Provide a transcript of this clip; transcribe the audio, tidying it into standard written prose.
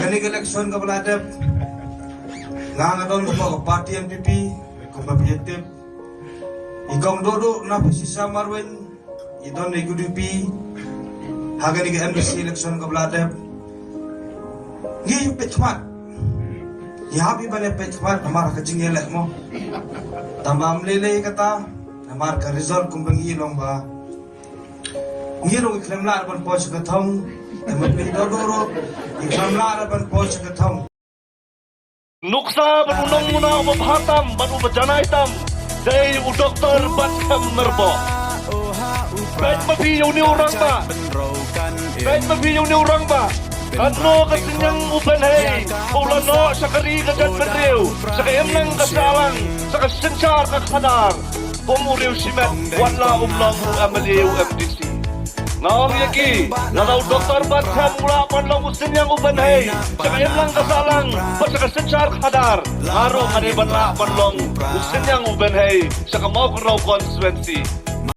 Galing eleksyon ka baladap. Ngangadon ko pa party MPP, kumabiyetip. Ikaw dodo na si Samarwen, idon na igudupi. Hagan ni MPC eleksyon ka baladap. Ngiyong petmat. Ihabi ba na petmat, namara ka jingilek mo. Tamam lele kata, namara ka result kung bangilong ba. Ngirong iklamlar ban po sa katong, naman dodo, iklamlar ban po sa katong. Nuksa banunong muna mabhatam banu bajana itam day u doktor batkam merbo kahit mabiyaw ni orang ba ano kasinyang ubanhay ulano sa kari kagat beriw sa kayam ng kasalang sa kasensyar kakadar pumuriw simet wala umlang amaliw MDC Naong yaki, nanaw doktor batkam mula panlang usin yang ubanhay sa kayam lang kasalang sa kasensyar kadar araw kaniban la panlang usin yang ubanhay sa kamaw raw constituency